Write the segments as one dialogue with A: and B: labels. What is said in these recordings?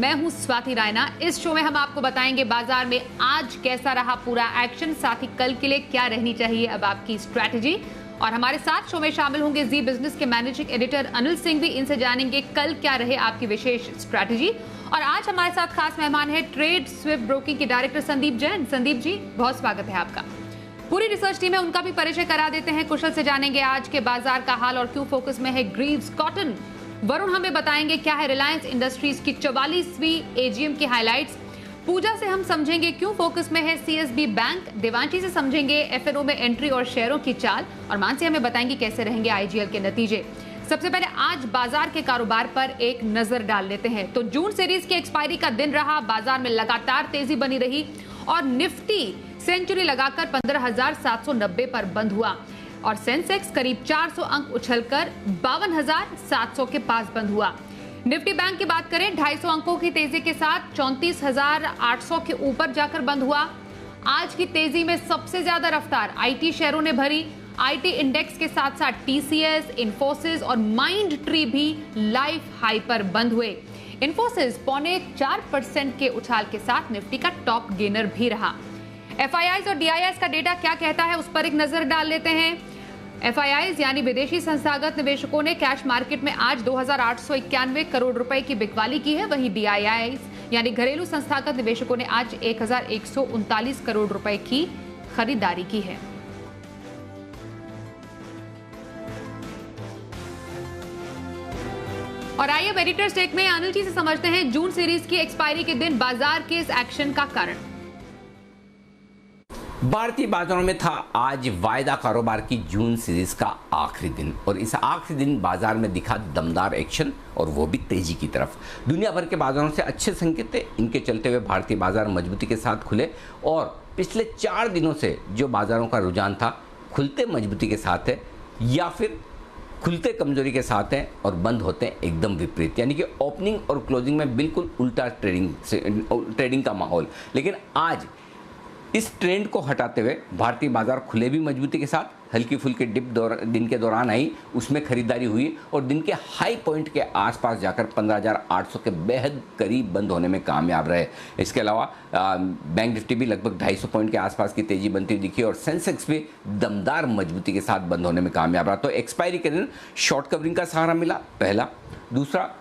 A: मैं हूं स्वाति रायना। इस शो में हम आपको बताएंगे बाजार में आज कैसा रहा पूरा एक्शन, साथ ही कल के लिए क्या रहनी चाहिए अब आपकी स्ट्रैटेजी। और हमारे साथ शो में शामिल होंगे जी बिजनेस के मैनेजिंग एडिटर अनिल सिंह भी, इनसे जानेंगे कल क्या रहे आपकी विशेष स्ट्रैटेजी। और आज हमारे साथ खास मेहमान है ट्रेड स्विफ्ट ब्रोकिंग के डायरेक्टर संदीप जैन। संदीप जी, बहुत स्वागत है आपका। पूरी रिसर्च टीम है, उनका भी परिचय करा देते हैं। कुशल से जानेंगे आज के बाजार का हाल और क्यों फोकस में है ग्रीव्स कॉटन। वरुण हमें बताएंगे क्या है रिलायंस इंडस्ट्रीज की 44वीं एजीएम की हाइलाइट्स। पूजा से हम समझेंगे क्यों फोकस में है सीएसबी बैंक। देवांशी से समझेंगे एफएनओ में एंट्री और शेयरों की चाल। और मानसी हमें बताएंगे कैसे रहेंगे आईजीएल के नतीजे। सबसे पहले आज बाजार के कारोबार पर एक नजर डाल लेते हैं। तो जून सीरीज की एक्सपायरी का दिन रहा, बाजार में लगातार तेजी बनी रही और निफ्टी सेंचुरी लगाकर 15,790 पर बंद हुआ और सेंसेक्स करीब 400 अंक उछलकर 52,700 के पास बंद हुआ। निफ्टी बैंक की बात करें 250 अंकों की तेजी के साथ 34,800 के ऊपर जाकर बंद हुआ। आज की तेजी में सबसे ज्यादा रफ्तार आईटी शेयरों ने भरी। आईटी इंडेक्स के साथ साथ टीसीएस, इन्फोसिस और माइंड ट्री भी लाइफ हाई पर बंद हुए। इन्फोसिस 0.4% के उछाल के साथ निफ्टी का टॉप गेनर भी रहा। एफआईआईज और डीआईआईज का डेटा क्या कहता है उस पर एक नजर डाल लेते हैं। एफआईआईज यानी विदेशी संस्थागत निवेशकों ने कैश मार्केट में आज 2,891 करोड़ रुपए की बिकवाली की है। वहीं डीआईआईज यानी घरेलू संस्थागत निवेशकों ने आज 1,139 करोड़ रुपए की खरीदारी की है। और आइए एडिटर्स टेक में अनिल जी से समझते हैं जून सीरीज की एक्सपायरी के दिन बाजार के इस एक्शन का कारण।
B: भारतीय बाजारों में था आज वायदा कारोबार की जून सीरीज का आखिरी दिन और इस आखिरी दिन बाजार में दिखा दमदार एक्शन और वो भी तेजी की तरफ। दुनिया भर के बाजारों से अच्छे संकेत थे, इनके चलते हुए भारतीय बाजार मजबूती के साथ खुले और पिछले 4 दिनों से जो बाजारों का रुझान था खुलते मजबूती के साथ है या फिर खुलते कमजोरी के साथ हैं और बंद होते हैं एकदम विपरीत, यानी कि ओपनिंग और क्लोजिंग में बिल्कुल उल्टा ट्रेडिंग का माहौल। लेकिन आज इस ट्रेंड को हटाते हुए भारतीय बाजार खुले भी मजबूती के साथ। हल्की फुल्की डिप दिन के दौरान आई, उसमें खरीदारी हुई और दिन के हाई पॉइंट के आसपास जाकर 15,800 के बेहद करीब बंद होने में कामयाब रहे। इसके अलावा बैंक निफ्टी भी लगभग 250 पॉइंट के आसपास की तेजी बनती हुई दिखी और सेंसेक्स भी दमदार मजबूती के साथ बंद होने में कामयाब रहा। तो एक्सपायरी के दिन शॉर्ट कवरिंग का सहारा मिला, पहला। दूसरा,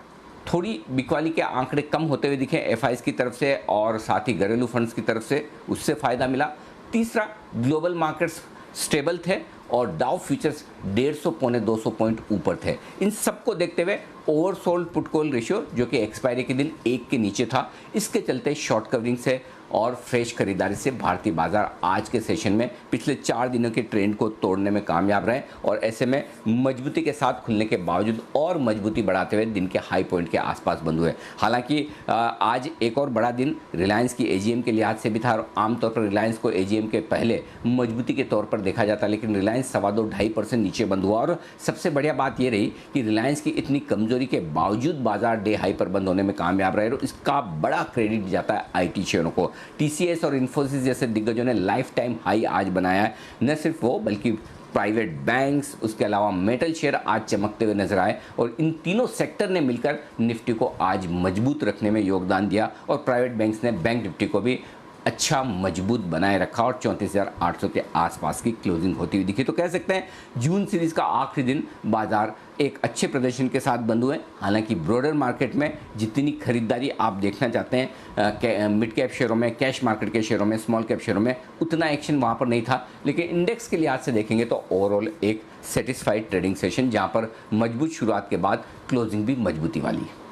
B: थोड़ी बिकवाली के आंकड़े कम होते हुए दिखे एफआईज की तरफ से और साथ ही घरेलू फंड्स की तरफ से, उससे फ़ायदा मिला। तीसरा, ग्लोबल मार्केट्स स्टेबल थे और डाउ फ्यूचर्स 150 पौने 200 पॉइंट ऊपर थे। इन सबको देखते हुए ओवरसोल्ड पुट कॉल रेशियो जो कि एक्सपायरी के दिन 1 के नीचे था, इसके चलते शॉर्ट कवरिंग से और फ्रेश खरीदारी से भारतीय बाजार आज के सेशन में पिछले 4 दिनों के ट्रेंड को तोड़ने में कामयाब रहे और ऐसे में मजबूती के साथ खुलने के बावजूद और मजबूती बढ़ाते हुए दिन के हाई पॉइंट के आसपास बंद हुए। हालांकि आज एक और बड़ा दिन रिलायंस की एजीएम के लिहाज से भी था और आमतौर पर रिलायंस को एजीएम के पहले मजबूती के तौर पर देखा जाता, लेकिन रिलायंस 2.5% नीचे बंद हुआ। और सबसे बढ़िया बात यह रही कि रिलायंस की इतनी कमजोरी के बावजूद बाजार डे हाई पर बंद होने में कामयाब रहे और इसका बड़ा क्रेडिट जाता है आईटी शेयरों को। टीसीएस और इन्फोसिस जैसे दिग्गजों ने लाइफ टाइम हाई आज बनाया है। न सिर्फ वो बल्कि प्राइवेट बैंक्स, उसके अलावा मेटल शेयर आज चमकते हुए नजर आए और इन तीनों सेक्टर ने मिलकर निफ्टी को आज मजबूत रखने में योगदान दिया और प्राइवेट बैंक्स ने बैंक निफ्टी को भी अच्छा मजबूत बनाए रखा और 34,800 के आसपास की क्लोजिंग होती हुई दिखी। तो कह सकते हैं जून सीरीज का आखिरी दिन बाजार एक अच्छे प्रदर्शन के साथ बंद हुए। हालांकि ब्रॉडर मार्केट में जितनी खरीदारी आप देखना चाहते हैं मिड कैप शेयरों में, कैश मार्केट के शेयरों में, स्मॉल कैप शेयरों में उतना एक्शन वहाँ पर नहीं था, लेकिन इंडेक्स के लिहाज से देखेंगे तो ओवरऑल एक सेटिस्फाइड ट्रेडिंग सेशन जहाँ पर मजबूत शुरुआत के बाद क्लोजिंग भी मजबूती वाली है।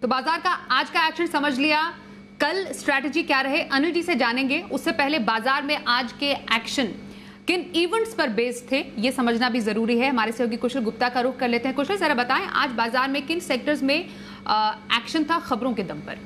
A: तो बाजार का आज का एक्शन समझ लिया, कल स्ट्रैटेजी क्या रहे अनिल जी से जानेंगे। उससे पहले बाजार में आज के एक्शन किन इवेंट्स पर बेस्ड थे ये समझना भी जरूरी है। हमारे सहयोगी कुशल गुप्ता का रुख कर लेते हैं। कुशल, जरा बताएं आज बाजार में किन सेक्टर्स में एक्शन था खबरों के दम पर।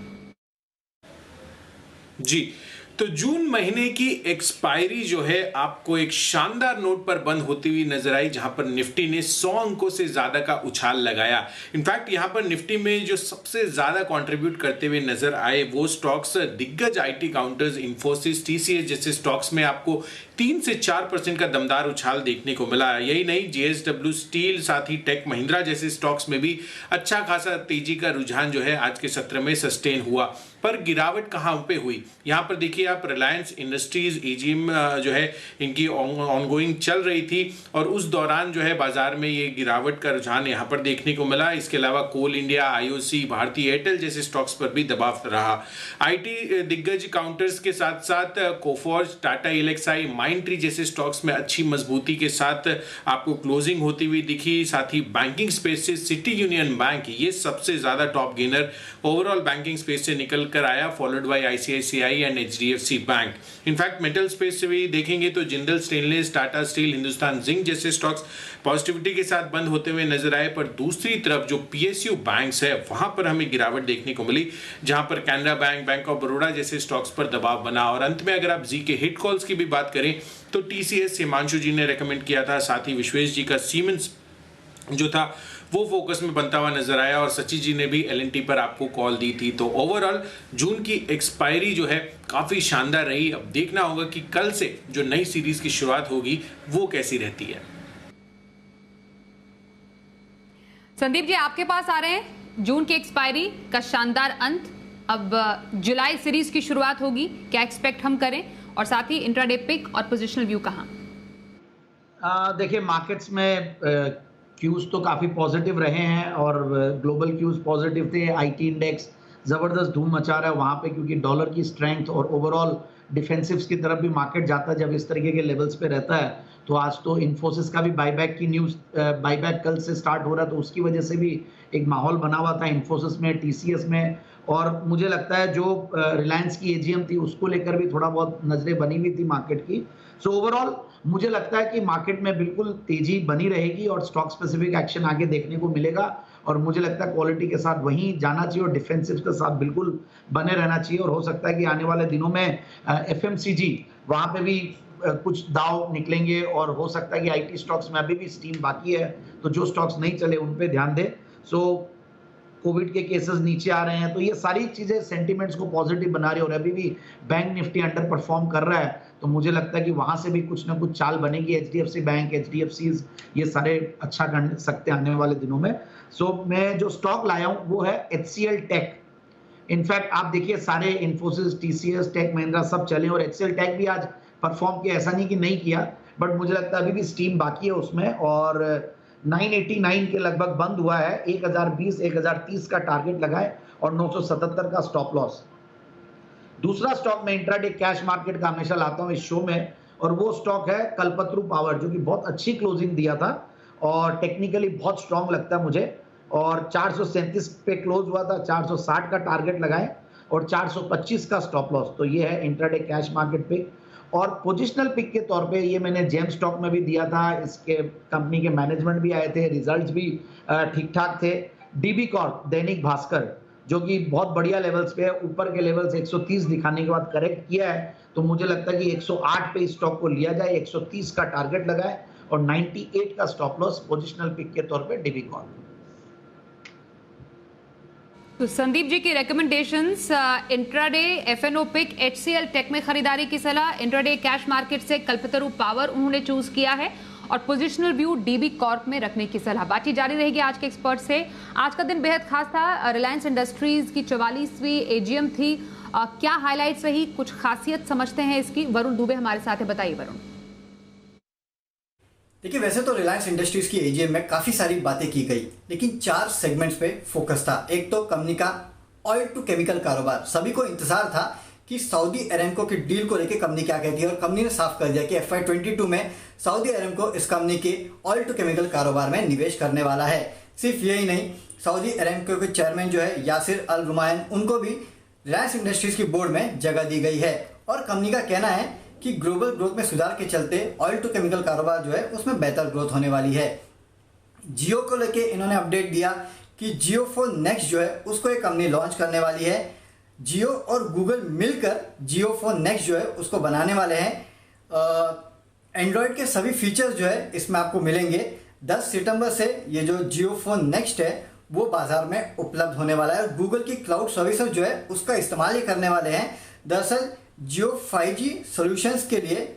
C: जी, तो जून महीने की एक्सपायरी जो है आपको एक शानदार नोट पर बंद होती हुई नजर आई, जहां पर निफ्टी ने 100 अंकों से ज्यादा का उछाल लगाया। इनफैक्ट यहां पर निफ्टी में जो सबसे ज्यादा कंट्रीब्यूट करते हुए नजर आए वो स्टॉक्स दिग्गज आईटी काउंटर्स, इंफोसिस, टीसीएस जैसे स्टॉक्स में आपको 3 से 4% का दमदार उछाल देखने को मिला। यही नहीं, जेएसडब्ल्यू स्टील, साथ ही टेक महिंद्रा जैसे स्टॉक्स में भी अच्छा खासा तेजी का रुझान जो है आज के सत्र में सस्टेन हुआ। पर गिरावट कहां पे हुई, यहां पर देखिए आप, रिलायंस इंडस्ट्रीज एजीएम जो है इनकी ऑनगोइंग चल रही थी और उस दौरान जो है बाजार में ये गिरावट का रुझान यहां पर देखने को मिला। इसके अलावा कोल इंडिया, आईओसी, भारती एयरटेल जैसे स्टॉक्स पर भी दबाव रहा। आईटी दिग्गज काउंटर्स के साथ साथ कोफोर्ज, टाटा एलेक्साई, माइंडट्री जैसे स्टॉक्स में अच्छी मजबूती के साथ आपको क्लोजिंग होती हुई दिखी। साथ ही बैंकिंग स्पेस से सिटी यूनियन बैंक, ये सबसे ज्यादा top gainer overall banking space से निकल कर आया, followed by ICICI and HDFC bank. In fact metal space से भी देखेंगे तो Jindal stainless, Tata steel, Hindustan zinc जैसे स्टॉक्स पॉजिटिविटी के साथ बंद होते हुए नजर आए। पर दूसरी तरफ जो पीएसयू बैंक्स है वहां पर हमें गिरावट देखने को मिली, जहां पर Canara bank, bank of Baroda जैसे स्टॉक्स पर दबाव बना। और अंत में अगर आप जी के हिट कॉल्स की भी बात करें तो टीसीएस हिमांशु जी ने रेकमेंड किया था, साथ ही विश्वेश जी का सीमेंस जो था वो फोकस में बनता हुआ नजर आया और सची जी ने भी एलएनटी पर आपको कॉल दी थी। तो ओवरऑल जून की एक्सपायरी जो है काफी शानदार रही। अब देखना होगा कि कल से जो नई सीरीज की शुरुआत होगी वो कैसी रहती है।
A: संदीप जी आपके पास आ रहे हैं, जून की एक्सपायरी का शानदार अंत, अब जुलाई सीरीज की शुरुआत होगी, क्या एक्सपेक्ट हम करें, और साथ ही इंट्राडे पिक और पोजिशनल व्यू कहां?
D: देखिए मार्केट्स में क्यूज तो काफ़ी पॉजिटिव रहे हैं और ग्लोबल क्यूज पॉजिटिव थे। आईटी इंडेक्स ज़बरदस्त धूम मचा रहा है वहाँ पे, क्योंकि डॉलर की स्ट्रेंथ और ओवरऑल डिफेंसिव्स की तरफ भी मार्केट जाता है जब इस तरीके के लेवल्स पे रहता है। तो आज तो इन्फोसिस का भी बाईबैक की न्यूज़, बाईबैक कल से स्टार्ट हो रहा है, तो उसकी वजह से भी एक माहौल बना हुआ था इन्फोसिस में, टीसीएस में। और मुझे लगता है जो रिलायंस की एजीएम थी उसको लेकर भी थोड़ा बहुत नजरें बनी हुई थी मार्केट की। सो ओवरऑल मुझे लगता है कि मार्केट में बिल्कुल तेजी बनी रहेगी और स्टॉक स्पेसिफिक एक्शन आगे देखने को मिलेगा। और मुझे लगता है क्वालिटी के साथ वहीं जाना चाहिए और डिफेंसिव के साथ बिल्कुल बने रहना चाहिए। और हो सकता है कि आने वाले दिनों में एफएमसीजी वहाँ पे भी कुछ दाव निकलेंगे और हो सकता है कि आईटी स्टॉक्स में अभी भी स्टीम बाकी है, तो जो स्टॉक्स नहीं चले उन पे ध्यान दें। सो कोविड के केसेस नीचे आ रहे हैं, तो ये सारी चीजें सेंटीमेंट्स को पॉजिटिव बना रही है। और अभी भी बैंक निफ्टी अंडर परफॉर्म कर रहा है, तो मुझे लगता है कि वहां से भी कुछ ना कुछ चाल बनेगी। एचडीएफसी बैंक, एचडीएफसीज ये सारे अच्छा कर सकते हैं आने वाले दिनों में। सो मैं जो स्टॉक लाया हूं वो है एचसीएल टेक। इनफैक्ट आप देखिए सारे इन्फोसिस, टीसीएस, टेक महिंद्रा सब चले और एचसीएल टेक भी आज परफॉर्म किया, ऐसा नहीं कि नहीं किया, बट मुझे लगता है अभी भी स्टीम बाकी है उसमें। और 989 के लगभग बंद हुआ है, 1020, 1030 का टारगेट लगाए और 977 का स्टॉप लॉस। दूसरा स्टॉक मैं इंट्राडे कैश मार्केट का हमेशा लाता हूं इस शो में, और वो स्टॉक है कल्पतरू पावर, जो कि बहुत अच्छी क्लोजिंग दिया था और टेक्निकली बहुत स्ट्रांग लगता है मुझे। और 437 पे क्लोज हुआ था, 460 का टारगेट लगाए और 425 का स्टॉप लॉस। तो ये है इंट्राडे कैश मार्केट पे। और पोजिशनल पिक के तौर पे ये मैंने जेम स्टॉक में भी दिया था, इसके कंपनी के मैनेजमेंट भी आए थे, रिजल्ट्स भी ठीक ठाक थे। डीबी कॉर्प, दैनिक भास्कर, जो कि बहुत बढ़िया लेवल्स पे है, ऊपर के लेवल्स 130 दिखाने के बाद करेक्ट किया है, तो मुझे लगता है कि 108 पे इस स्टॉक को लिया जाए, 130 का टारगेट लगाए और 98 का स्टॉप लॉस पोजिशनल पिक के तौर पे डीबी कॉर्प।
A: तो संदीप जी की recommendations, intraday FNO pick HCL Tech में खरीदारी की सलाह, इंट्राडे कैश मार्केट से कल्पतरू पावर उन्होंने चूज किया है और पोजिशनल व्यू डीबी कॉर्प में रखने की सलाह। बातचीत जारी रहेगी आज के एक्सपर्ट से। आज का दिन बेहद खास था, रिलायंस इंडस्ट्रीज की 44वीं एजीएम थी, क्या हाईलाइट्स रही, कुछ खासियत समझते हैं इसकी, वरुण दुबे हमारे साथ है, बताइए वरुण।
E: देखिए वैसे तो रिलायंस इंडस्ट्रीज की एजीएम में काफी सारी बातें की गई, लेकिन 4 सेगमेंट्स पे फोकस था। एक तो कंपनी का ऑयल टू केमिकल कारोबार, सभी को इंतजार था कि सऊदी अरेमको की डील को लेकर कंपनी क्या कहती है, और कंपनी ने साफ कर दिया कि FY22 में सऊदी अरेमको इस कंपनी के ऑयल टू केमिकल कारोबार में निवेश करने वाला है। सिर्फ यही नहीं, सऊदी अरेमको के चेयरमैन जो है यासिर अल रुमायन, उनको भी रिलायंस इंडस्ट्रीज की बोर्ड में जगह दी गई है। और कंपनी का कहना है कि ग्लोबल ग्रोथ में सुधार के चलते ऑयल टू केमिकल कारोबार जो है उसमें बेहतर ग्रोथ होने वाली है। जियो को लेके इन्होंने अपडेट दिया कि जियो फोन नेक्स्ट जो है उसको एक कंपनी लॉन्च करने वाली है, जियो और गूगल मिलकर जियो फोन नेक्स्ट जो है उसको बनाने वाले हैं। एंड्रॉयड के सभी फीचर्स जो है इसमें आपको मिलेंगे। 10 सितंबर से ये जो जियो फोन नेक्स्ट है वो बाजार में उपलब्ध होने वाला है और गूगल की क्लाउड सर्विसेज जो है उसका इस्तेमाल ही करने वाले हैं। दरअसल जियो 5G सॉल्यूशंस के लिए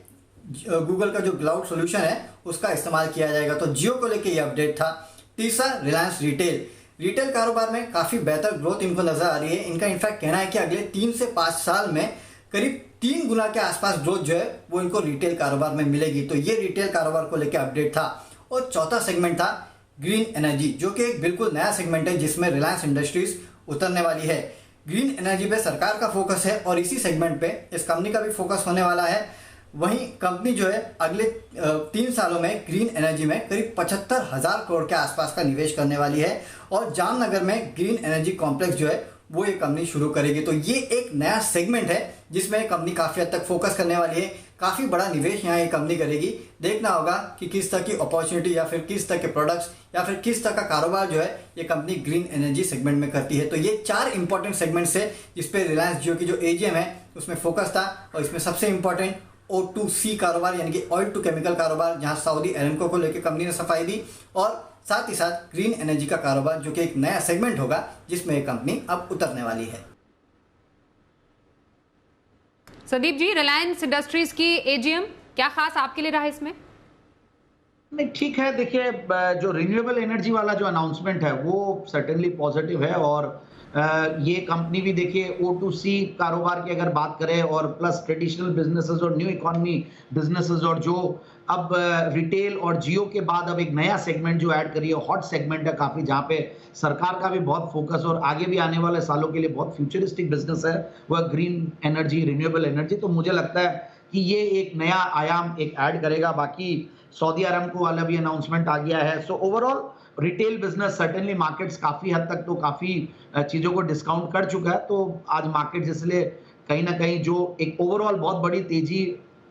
E: गूगल का जो क्लाउड सॉल्यूशन है उसका इस्तेमाल किया जाएगा। तो जियो को लेके ये अपडेट था। तीसरा, रिलायंस रिटेल कारोबार में काफ़ी बेहतर ग्रोथ इनको नजर आ रही है। इनका इनफैक्ट कहना है कि अगले 3 से 5 साल में करीब 3 गुना के आसपास ग्रोथ जो है वो इनको रिटेल कारोबार में मिलेगी। तो ये रिटेल कारोबार को लेकर अपडेट था। और चौथा सेगमेंट था ग्रीन एनर्जी, जो कि एक बिल्कुल नया सेगमेंट है जिसमें रिलायंस इंडस्ट्रीज उतरने वाली है। ग्रीन एनर्जी पे सरकार का फोकस है और इसी सेगमेंट पे इस कंपनी का भी फोकस होने वाला है। वहीं कंपनी जो है अगले 3 सालों में ग्रीन एनर्जी में करीब 75,000 करोड़ के आसपास का निवेश करने वाली है और जामनगर में ग्रीन एनर्जी कॉम्प्लेक्स जो है वो ये कंपनी शुरू करेगी। तो ये एक नया सेगमेंट है जिसमें कंपनी काफ़ी हद तक फोकस करने वाली है। काफ़ी बड़ा निवेश यहाँ ये कंपनी करेगी। देखना होगा कि किस तरह की अपॉर्चुनिटी या फिर किस तरह के प्रोडक्ट्स या फिर किस तरह का कारोबार जो है ये कंपनी ग्रीन एनर्जी सेगमेंट में करती है। तो ये 4 इंपॉर्टेंट सेगमेंट्स है जिस पे रिलायंस जियो की जो एजीएम है उसमें फोकस था। और इसमें सबसे इंपॉर्टेंट O2C कारोबार यानी कि ऑयल टू केमिकल कारोबार, जहां सऊदी अरेमको को लेकर कंपनी ने सफाई दी, और साथ ही साथ ग्रीन एनर्जी का कारोबार जो कि एक नया सेगमेंट होगा जिसमें ये कंपनी अब उतरने वाली है।
A: संदीप जी, रिलायंस इंडस्ट्रीज की एजीएम क्या खास आपके लिए रहा इसमें?
D: नहीं, ठीक है। देखिए, जो रिन्यूएबल एनर्जी वाला जो अनाउंसमेंट है वो सर्टेनली पॉजिटिव है और ये कंपनी भी देखिए O2C कारोबार की अगर बात करें और प्लस ट्रेडिशनल बिजनेसेस और न्यू इकोनॉमी बिजनेसेस और जो अब रिटेल और जियो के बाद अब एक नया सेगमेंट जो ऐड करी है, हॉट सेगमेंट है काफी, जहां पे सरकार का भी बहुत फोकस और आगे भी आने वाले सालों के लिए बहुत फ्यूचरिस्टिक बिजनेस है वह ग्रीन एनर्जी, रिन्यूएबल एनर्जी। तो मुझे लगता है कि ये एक नया आयाम एक ऐड करेगा। बाकी सऊदी अरमको वाला भी अनाउंसमेंट आ गया है। So overall retail business certainly markets काफी हद तक तो काफी चीजों को डिस्काउंट कर चुका है। तो आज मार्केट इसलिए कहीं ना कहीं जो एक ओवरऑल बहुत बड़ी तेजी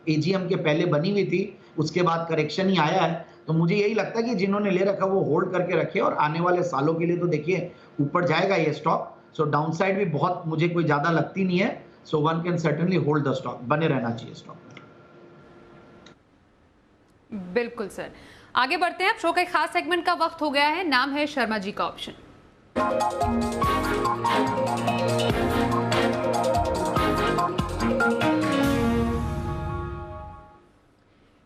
D: एजीएम के पहले बनी हुई थी उसके बाद करेक्शन ही आया है। तो मुझे यही लगता है कि जिन्होंने ले रखा वो होल्ड करके रखे और आने वाले सालों के लिए तो देखिए ऊपर जाएगा ये स्टॉक। सो डाउनसाइड भी बहुत मुझे कोई ज्यादा लगती नहीं है। So one can certainly hold the stock, बने रहना चाहिए स्टॉक।
A: बिल्कुल सर, आगे बढ़ते हैं। अब शो का एक खास सेगमेंट का वक्त हो गया है, नाम है शर्मा जी का ऑप्शन।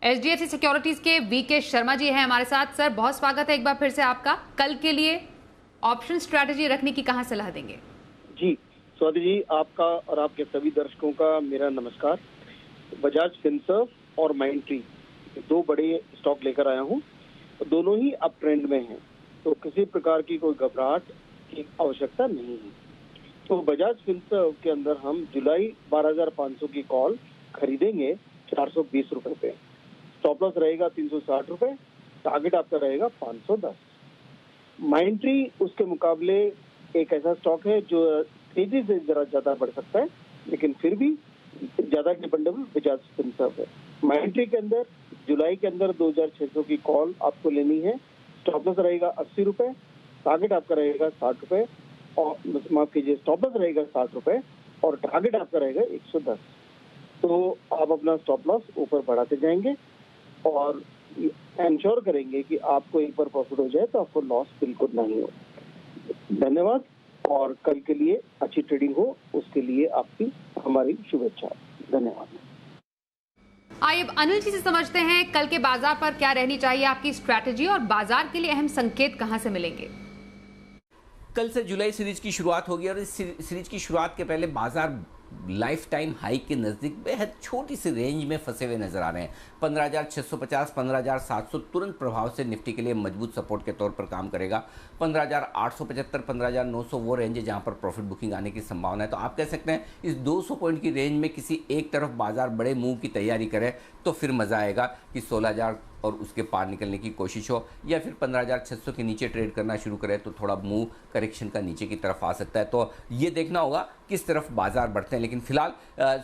A: HDFC सिक्योरिटीज के वीके शर्मा जी हैं हमारे साथ। सर, बहुत स्वागत है एक बार फिर से आपका। कल के लिए ऑप्शन स्ट्रैटेजी रखने की कहां सलाह देंगे?
F: जी स्वाति जी, आपका और आपके सभी दर्शकों का मेरा नमस्कार। बजाज फिनसर्व और माइंडट्री 2 बड़े स्टॉक लेकर आया हूँ। दोनों ही अप ट्रेंड में हैं, तो किसी प्रकार की कोई घबराहट की आवश्यकता नहीं है। तो बजाज फिनसर्व के अंदर हम जुलाई 12,500 की कॉल खरीदेंगे 420 रुपए पे। स्टॉप लॉस रहेगा 360 रुपए, टारगेट आपका रहेगा 510। माइंडट्री उसके मुकाबले एक ऐसा स्टॉक है जो तेजी से जरा ज्यादा बढ़ सकता है, लेकिन फिर भी ज्यादा डिपेंडेबल बजाज फिनसर्व है। माइंडट्री के अंदर जुलाई के अंदर 2,600 की कॉल आपको लेनी है। स्टॉप लॉस रहेगा 80 रुपए, टारगेट आपका रहेगा 60 रुपए, और माफ कीजिए स्टॉप लॉस रहेगा 60 रुपए और टारगेट आपका रहेगा 110। तो आप अपना स्टॉप लॉस ऊपर बढ़ाते जाएंगे और इंश्योर करेंगे कि आपको एक बार प्रॉफिट हो जाए तो आपको लॉस बिल्कुल नहीं हो। धन्यवाद, और कल के लिए अच्छी ट्रेडिंग हो उसके लिए आपकी हमारी शुभेच्छा। धन्यवाद।
A: आइए अब अनिल जी से समझते हैं कल के बाजार पर क्या रहनी चाहिए आपकी स्ट्रैटेजी और बाजार के लिए अहम संकेत कहां से मिलेंगे?
B: कल से जुलाई सीरीज की शुरुआत होगी और इस सीरीज की शुरुआत के पहले बाजार लाइफ टाइम हाई के नज़दीक बेहद छोटी सी रेंज में फंसे हुए नजर आ रहे हैं। 15,650, 15,700 तुरंत प्रभाव से निफ्टी के लिए मजबूत सपोर्ट के तौर पर काम करेगा। 15,875, 15,900 वो रेंज है जहां पर प्रॉफिट बुकिंग आने की संभावना है। तो आप कह सकते हैं इस 200 पॉइंट की रेंज में किसी एक तरफ बाजार बड़े मूव की तैयारी करे तो फिर मजा आएगा कि 16,000 और उसके पार निकलने की कोशिश हो, या फिर 15,600 के नीचे ट्रेड करना शुरू करे तो थोड़ा मूव करेक्शन का नीचे की तरफ आ सकता है। तो ये देखना होगा किस तरफ बाजार बढ़ते हैं, लेकिन फिलहाल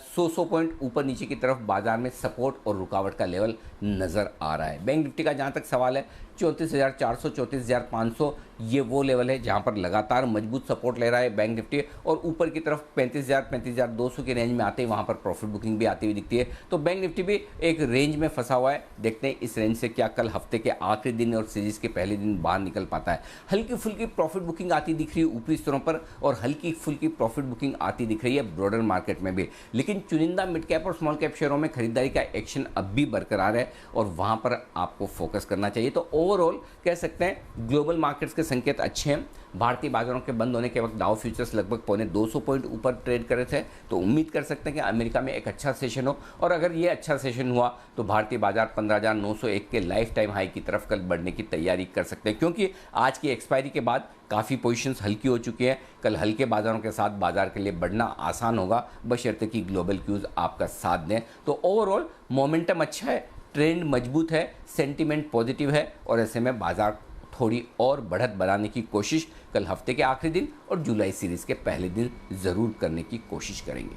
B: 100 पॉइंट ऊपर नीचे की तरफ बाजार में सपोर्ट और रुकावट का लेवल नज़र आ रहा है। बैंक निफ्टी का जहाँ तक सवाल है, 34,400 34,500 ये वो लेवल है जहां पर लगातार मजबूत सपोर्ट ले रहा है बैंक निफ्टी, और ऊपर की तरफ 35,000 35,200 के रेंज में आते ही वहां पर प्रॉफिट बुकिंग भी आती हुई दिखती है। तो बैंक निफ्टी भी एक रेंज में फंसा हुआ है। देखते हैं इस रेंज से क्या कल हफ्ते के आखिरी दिन और सीरीज के पहले दिन बाहर निकल पाता है। हल्की फुल्की प्रॉफिट बुकिंग आती दिख रही है ऊपरी स्तरों पर, और हल्की फुल्की प्रॉफिट बुकिंग आती दिख रही है ब्रॉडर मार्केट में भी। लेकिन चुनिंदा मिड कैप और स्मॉल कैप शेयरों में खरीदारी का एक्शन अब भी बरकरार है और वहां पर आपको फोकस करना चाहिए। तो ओवरऑल कह सकते हैं ग्लोबल मार्केट्स के संकेत अच्छे हैं। भारतीय बाजारों के बंद होने के वक्त डाउ फ्यूचर्स लगभग 250 पॉइंट ऊपर ट्रेड कर रहे थे, तो उम्मीद कर सकते हैं कि अमेरिका में एक अच्छा सेशन हो, और अगर ये अच्छा सेशन हुआ तो भारतीय बाजार 15,901 के लाइफ टाइम हाई की तरफ कल बढ़ने की तैयारी कर सकते हैं, क्योंकि आज की एक्सपायरी के बाद काफ़ी पोजीशंस हल्की हो चुकी हैं। कल हल्के बाजारों के साथ बाजार के लिए बढ़ना आसान होगा, बशर्ते कि ग्लोबल क्यूज आपका साथ दें। तो ओवरऑल मोमेंटम अच्छा है, ट्रेंड मजबूत है, सेंटीमेंट पॉजिटिव है, और ऐसे में बाजार थोड़ी और बढ़त बनाने की कोशिश कल हफ्ते के आखिरी दिन और जुलाई सीरीज के पहले दिन जरूर करने की कोशिश करेंगे।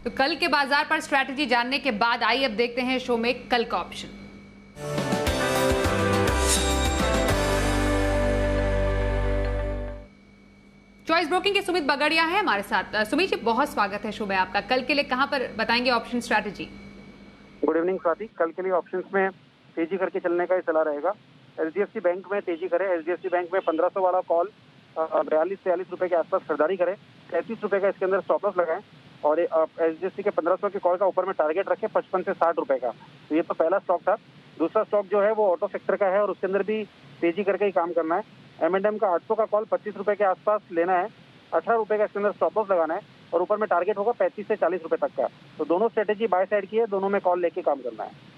A: तो कल के बाजार पर स्ट्रैटेजी जानने के बाद आइए अब देखते हैं शो में कल का ऑप्शन। चॉइस ब्रोकिंग के सुमित बगड़िया है हमारे साथ। सुमित जी, बहुत स्वागत है शो में आपका। कल के लिए कहां पर बताएंगे option strategy?
G: Good evening Swati. कल के लिए ऑप्शंस में तेजी करके चलने का ही सलाह रहेगा। एचडीएफसी बैंक में तेजी करें। एचडीएफसी बैंक में 1500 वाला कॉल 42-43 रुपए के आसपास खरीदारी करें। 33 रुपए का इसके अंदर स्टॉप लॉस लगाएं, और एचडीएफसी के 1500 के कॉल का ऊपर में टारगेट रखें 55 से 60 रुपए का। तो ये तो पहला स्टॉक था। दूसरा स्टॉक जो है वो ऑटो सेक्टर का है, और उसके अंदर भी तेजी करके ही काम करना है। M&M का 800 का कॉल 25 रुपए के आसपास लेना है। 18 रुपए का इसके अंदर स्टॉप लॉस लगाना है, और ऊपर में टारगेट होगा 35 से 40 रुपए तक का। तो दोनों स्ट्रेटेजी बाय साइड की है, दोनों में कॉल लेके काम करना है।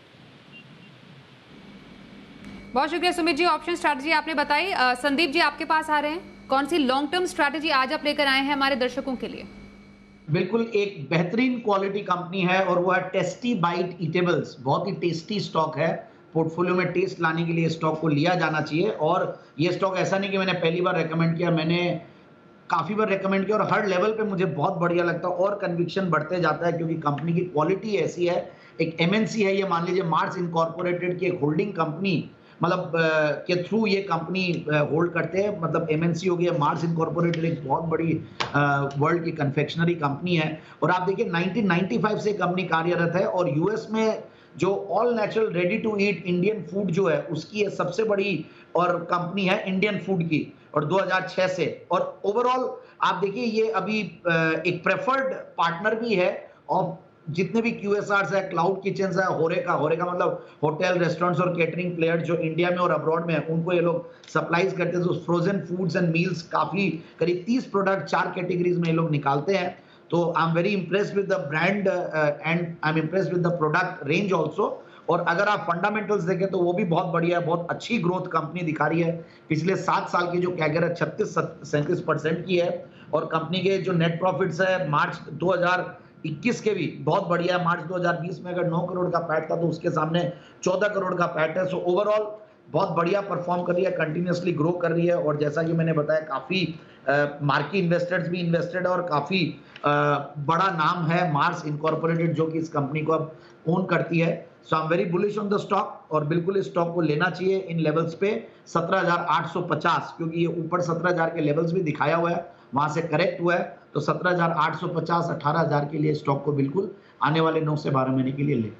A: बहुत शुक्रिया सुमित जी, ऑप्शन स्ट्रैटेजी आपने बताई। संदीप जी आपके पास आ रहे हैं, कौन सी लॉन्ग टर्म स्ट्रैटेजी आज आप लेकर आए हैं हमारे दर्शकों के लिए?
D: बिल्कुल एक बेहतरीन क्वालिटी कंपनी है, और वो है टेस्टी बाइट ईटेबल्स। बहुत ही टेस्टी स्टॉक है, पोर्टफोलियो में टेस्ट लाने के लिए स्टॉक को लिया जाना चाहिए। और ये स्टॉक ऐसा नहीं कि मैंने पहली बार रेकमेंड किया, मैंने काफ़ी बार रेकमेंड किया, और हर लेवल पे मुझे बहुत बढ़िया लगता है, और कन्विक्शन बढ़ते जाता है, क्योंकि कंपनी की क्वालिटी ऐसी है। एक MNC है, ये मान लीजिए मार्स इनकॉर्पोरेटेड की एक होल्डिंग कंपनी, मतलब के थ्रू ये कंपनी होल्ड करते हैं। मतलब MNC हो गया, मार्स इनकॉर्पोरेटेड एक बहुत बड़ी वर्ल्ड की कन्फेक्शनरी कंपनी है। और आप देखिए 1995 से कंपनी कार्यरत है, और US में जो all natural ready to eat Indian food जो है उसकी ये सबसे बड़ी और कंपनी है इंडियन फूड की, और 2006 से। और ओवरऑल आप देखिए ये अभी एक प्रेफर्ड पार्टनर भी है, और जितने भी QSRs है, क्लाउड किचन है, होरेका मतलब होटल, रेस्टोरेंट्स और केटरिंग प्लेयर जो इंडिया में और अब्रॉड में है, उनको ये लोग सप्लाईज करते हैं। तो फ्रोजन फूड्स एंड मील्स काफी करीब 30 प्रोडक्ट 4 कैटेगरीज में ये लोग निकालते हैं। तो आई am very impressed with the brand and I am impressed with the product range also. और अगर आप फंडामेंटल्स देखें तो वो भी बहुत बढ़िया है, बहुत अच्छी ग्रोथ कंपनी दिखा रही है। पिछले 7 साल की जो कैगर है 36-37% की है, और कंपनी के जो नेट प्रॉफिट्स है मार्च 2021 के भी बहुत बढ़िया है। मार्च 2020 में अगर 9 करोड़ का पैट था तो उसके सामने 14 करोड़ का पैट है। सो ओवरऑल बहुत बढ़िया परफॉर्म कर रही है, कंटिन्यूसली ग्रो कर रही है, और जैसा कि मैंने बताया काफी मार्की इन्वेस्टर्स भी इन्वेस्टेड है, और काफी बड़ा नाम है मार्स इनकॉर्पोरेटेड जो कि इस कंपनी को अब ओन करती है। So I am very bullish on the stock, और बिल्कुल इस स्टॉक को लेना चाहिए इन लेवल्स पे 17,850, क्योंकि ये ऊपर 17,000 के लेवल्स भी दिखाया हुआ है, वहां से करेक्ट हुआ है। तो 17,850 18,000 के लिए स्टॉक को बिल्कुल आने वाले 9 से 12 महीने के लिए ले।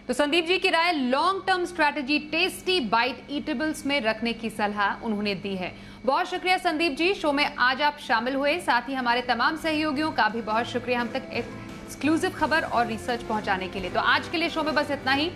A: तो संदीप जी की राय long term strategy Tasty bite Eatables में रखने की सलाह उन्होंने दी है। बहुत शुक्रिया संदीप जी, शो में आज आप शामिल हुए। साथ ही हमारे तमाम सहयोगियों का भी बहुत शुक्रिया हम तक एक्सक्लूसिव खबर और रिसर्च पहुंचाने के लिए। तो आज के लिए शो में बस इतना ही।